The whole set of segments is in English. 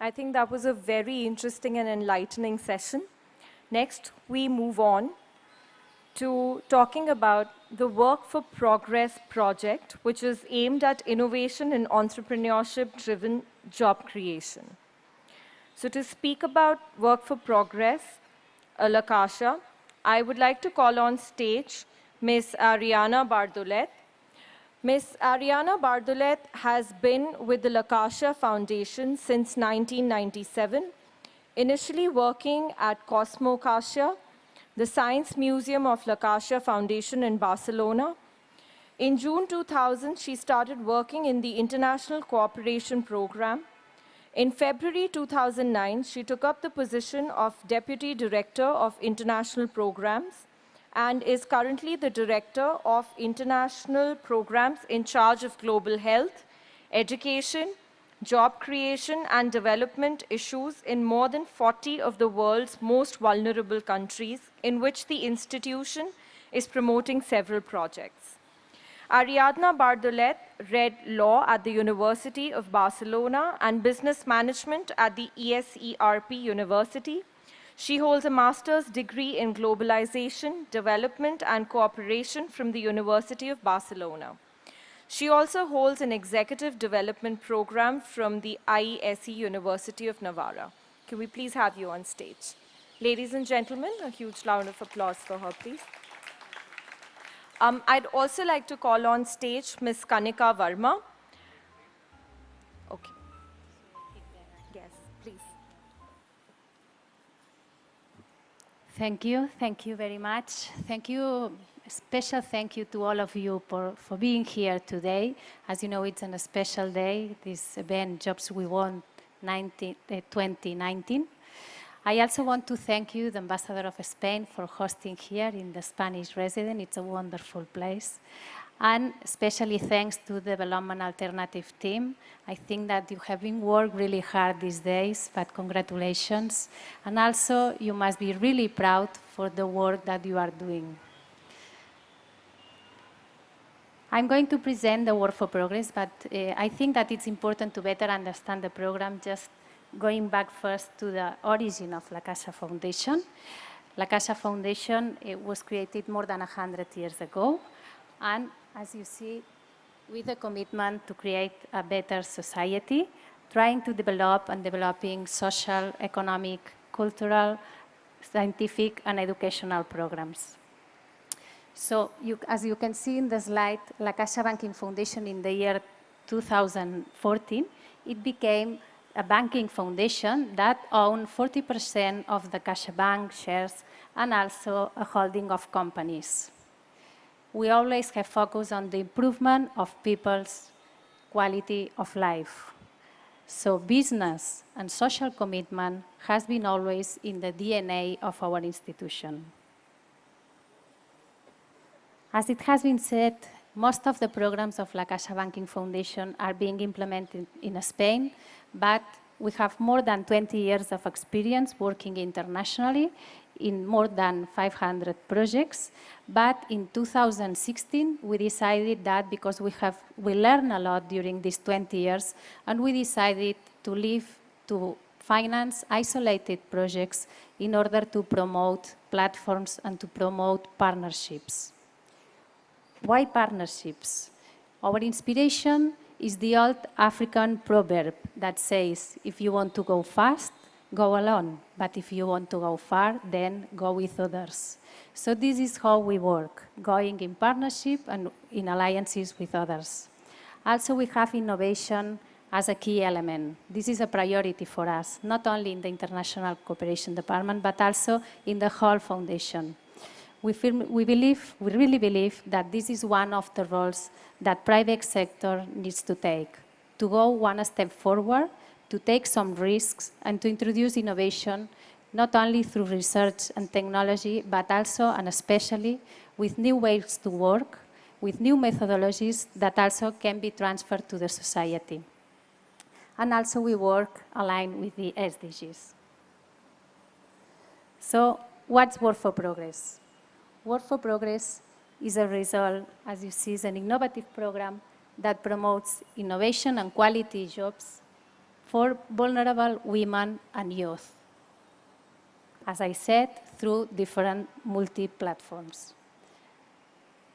I think that was a very interesting and enlightening session. Next, we move on to talking about the Work for Progress project, which is aimed at innovation and entrepreneurship-driven job creation. So to speak about Work for Progress, laCaixa, I would like to call on stage Ms. Ariadna Bardolet. Ms. Ariadna Bardolet has been with the laCaixa Foundation since 1997, initially working at Caixa, the Science Museum of laCaixa Foundation in Barcelona. In June 2000, she started working in the International Cooperation Program. In February 2009, she took up the position of Deputy Director of International Programs and is currently the Director of International Programs in charge of global health, education, job creation, and development issues in more than 40 of the world's most vulnerable countries, in which the institution is promoting several projects. Ariadna Bardolet read law at the University of Barcelona and business management at the ESERP University. She holds a master's degree in globalization, development, and cooperation from the University of Barcelona. She also holds an executive development program from the IESE University of Navarra. Can we please have you on stage? Ladies and gentlemen, a huge round of applause for her, please. I'd also like to call on stage Ms. Kanika Verma. Okay. Yes, please. Thank you very much. Thank you, a special thank you to all of you for being here today. As you know, it's a special day, this event, Jobs We Want 2019. I also want to thank you, the Ambassador of Spain, for hosting here in the Spanish residence. It's a wonderful place. And especially thanks to the Development Alternative team. I think that you have been working really hard these days, but congratulations. And also, you must be really proud for the work that you are doing. I'm going to present the Work for Progress, but I think that it's important to better understand the program, just going back first to the origin of laCaixa Foundation. laCaixa Foundation was created more than 100 years ago. And as you see, with a commitment to create a better society, trying to develop and developing social, economic, cultural, scientific, and educational programs. So as you can see in the slide, laCaixa Banking Foundation in the year 2014, it became a banking foundation that owned 40% of the CaixaBank shares and also a holding of companies. We always have focused on the improvement of people's quality of life. So business and social commitment has been always in the DNA of our institution. As it has been said, most of the programs of laCaixa Banking Foundation are being implemented in Spain, but we have more than 20 years of experience working internationally in more than 500 projects. But in 2016, we decided that because we learned a lot during these 20 years, and we decided to leave to finance isolated projects in order to promote platforms and to promote partnerships. Why partnerships? Our inspiration is the old African proverb that says, if you want to go fast, go alone. But if you want to go far, then go with others. So this is how we work, going in partnership and in alliances with others. Also, we have innovation as a key element. This is a priority for us, not only in the International Cooperation Department, but also in the whole foundation. We really believe that this is one of the roles that private sector needs to take, to go one step forward, to take some risks, and to introduce innovation, not only through research and technology, but also and especially with new ways to work, with new methodologies that also can be transferred to the society. And also we work aligned with the SDGs. So what's Work for Progress? Work for Progress is a result, as you see, is an innovative program that promotes innovation and quality jobs for vulnerable women and youth. As I said, through different multi-platforms.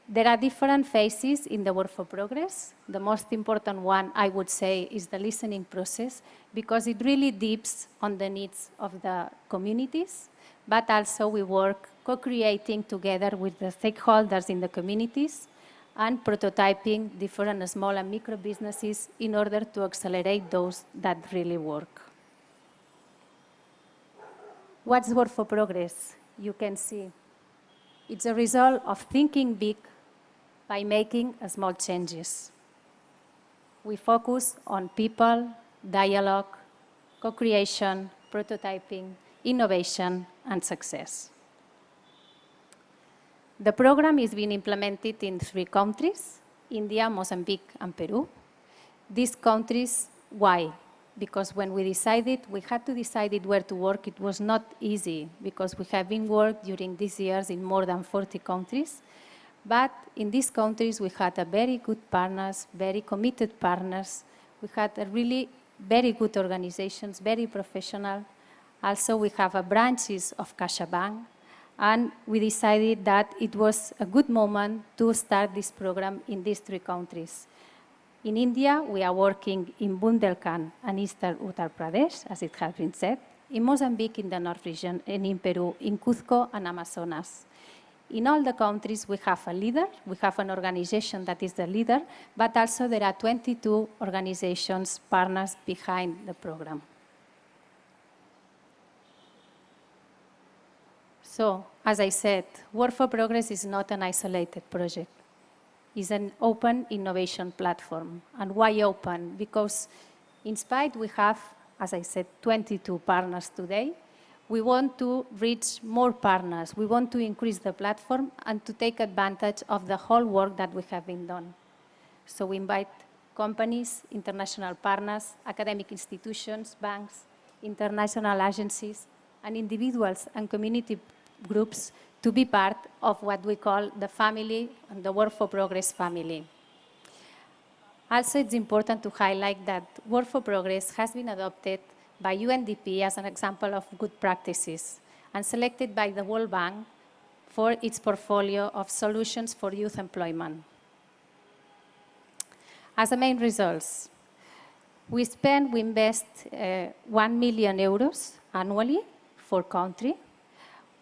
There are different phases in the work for progress. The most important one, I would say, is the listening process, because it really dips on the needs of the communities, but also we work co-creating together with the stakeholders in the communities and prototyping different small and micro businesses in order to accelerate those that really work. What's work for progress? You can see it's a result of thinking big by making small changes. We focus on people, dialogue, co-creation, prototyping, innovation, and success. The program is being implemented in 3 countries, India, Mozambique, and Peru. These countries, why? Because when we decided, we had to decide where to work. It was not easy, because we have been working during these years in more than 40 countries. But in these countries, we had a very good partners, very committed partners. We had a really very good organizations, very professional. Also, we have a branches of Caixa Bank, and we decided that it was a good moment to start this program in these 3 countries. In India, we are working in Bundelkhand and Eastern Uttar Pradesh, as it has been said, in Mozambique in the North region, and in Peru, in Cuzco and Amazonas. In all the countries, we have a leader, we have an organization that is the leader, but also there are 22 organizations, partners behind the program. So, as I said, Work for Progress is not an isolated project. It's an open innovation platform. And why open? Because in spite we have, as I said, 22 partners today, we want to reach more partners. We want to increase the platform and to take advantage of the whole work that we have been done. So we invite companies, international partners, academic institutions, banks, international agencies, and individuals and community groups to be part of what we call the family and the Work for Progress family. Also, it's important to highlight that Work for Progress has been adopted by UNDP as an example of good practices and selected by the World Bank for its portfolio of solutions for youth employment. As the main results, we invest 1 million euros annually for country.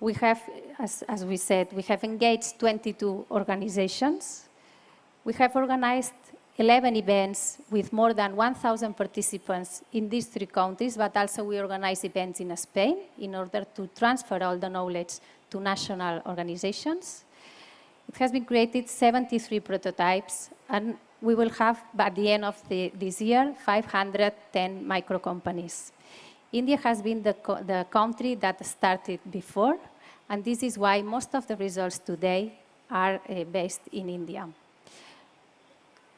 We have, as we said, we have engaged 22 organizations. We have organized 11 events with more than 1,000 participants in these 3 countries, but also we organize events in Spain in order to transfer all the knowledge to national organizations. It has been created 73 prototypes, and we will have, by the end of this year, 510 micro companies. India has been the country that started before, and this is why most of the results today are based in India.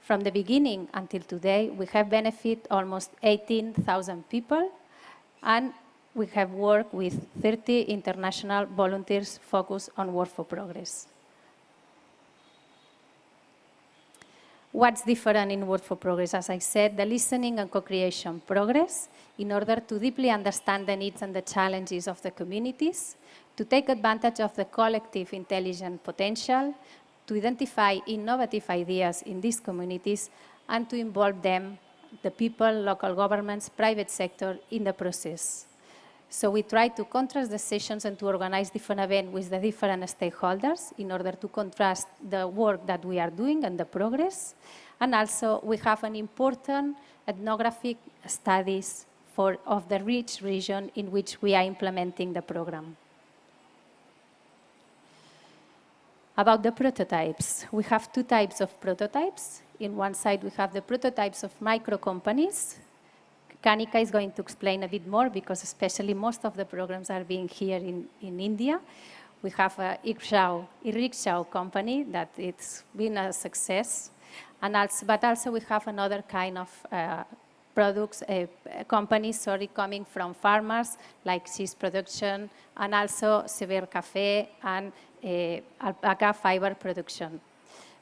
From the beginning until today, we have benefited almost 18,000 people, and we have worked with 30 international volunteers focused on Work for Progress. What's different in Work for Progress? As I said, the listening and co-creation progress in order to deeply understand the needs and the challenges of the communities, to take advantage of the collective intelligent potential, to identify innovative ideas in these communities, and to involve them, the people, local governments, private sector, in the process. So we try to contrast the sessions and to organize different events with the different stakeholders in order to contrast the work that we are doing and the progress. And also we have an important ethnographic studies of the rich region in which we are implementing the program. About the prototypes, we have 2 types of prototypes. In one side, we have the prototypes of micro companies. Kanika is going to explain a bit more because especially most of the programs are being here in India. We have a e-rickshaw company that it's been a success. And also, but also we have another kind of products, companies, coming from farmers like cheese production and also Sever Cafe and alpaca fiber production.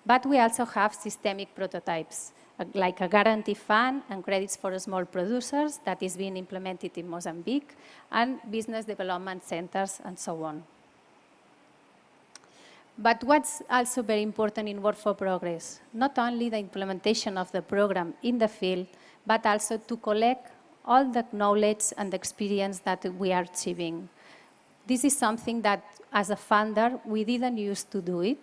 But we also have systemic prototypes. like a guarantee fund and credits for small producers that is being implemented in Mozambique, and business development centers and so on. But what's also very important in Work for Progress, not only the implementation of the program in the field, but also to collect all the knowledge and experience that we are achieving. This is something that, as a funder, we didn't used to do it.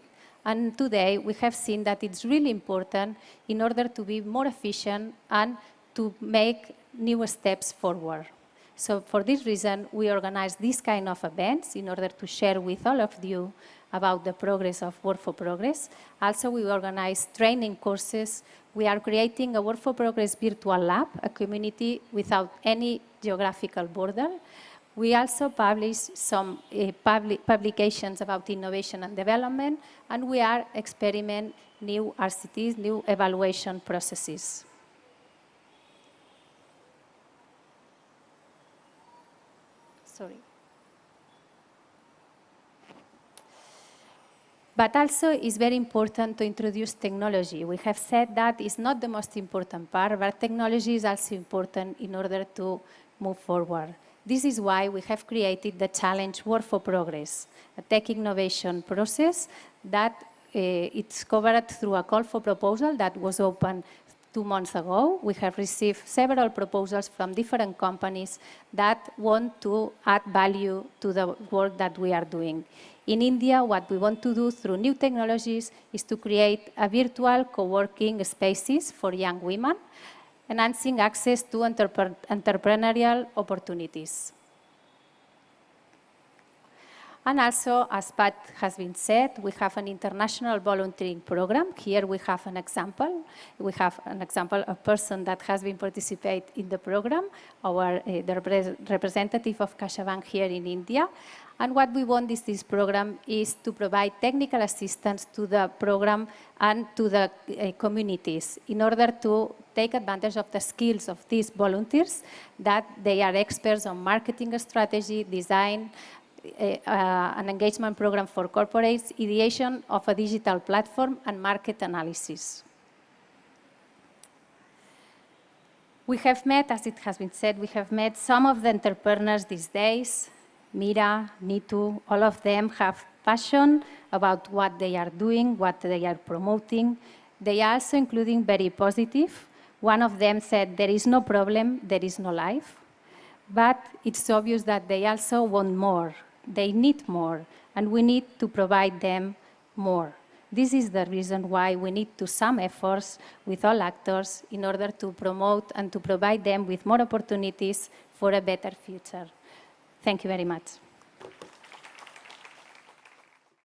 And today, we have seen that it's really important in order to be more efficient and to make new steps forward. So for this reason, we organize these kind of events in order to share with all of you about the progress of Work for Progress. Also, we organize training courses. We are creating a Work for Progress virtual lab, a community without any geographical border. We also publish some publications about innovation and development, and we are experimenting new RCTs, new evaluation processes. Sorry. But also, it's very important to introduce technology. We have said that it's not the most important part, but technology is also important in order to move forward. This is why we have created the challenge Work for Progress, a tech innovation process that it's covered through a call for proposal that was open 2 months ago. We have received several proposals from different companies that want to add value to the work that we are doing. In India, what we want to do through new technologies is to create a virtual co-working spaces for young women, enhancing access to entrepreneurial opportunities. And also, as Pat has been said, we have an international volunteering program. Here we have an example. We have an example of a person that has been participating in the program, the representative of Caixa Bank here in India. And what we want is this program is to provide technical assistance to the program and to the communities in order to take advantage of the skills of these volunteers, that they are experts on marketing strategy, design, an engagement program for corporates, ideation of a digital platform, and market analysis. We have met, as it has been said, we have met some of the entrepreneurs these days. Mira, Nitu, all of them have passion about what they are doing, what they are promoting. They are also including very positive. One of them said, there is no problem, there is no life. But it's obvious that they also want more. They need more, and we need to provide them more. This is the reason why we need to sum efforts with all actors in order to promote and to provide them with more opportunities for a better future. Thank you very much.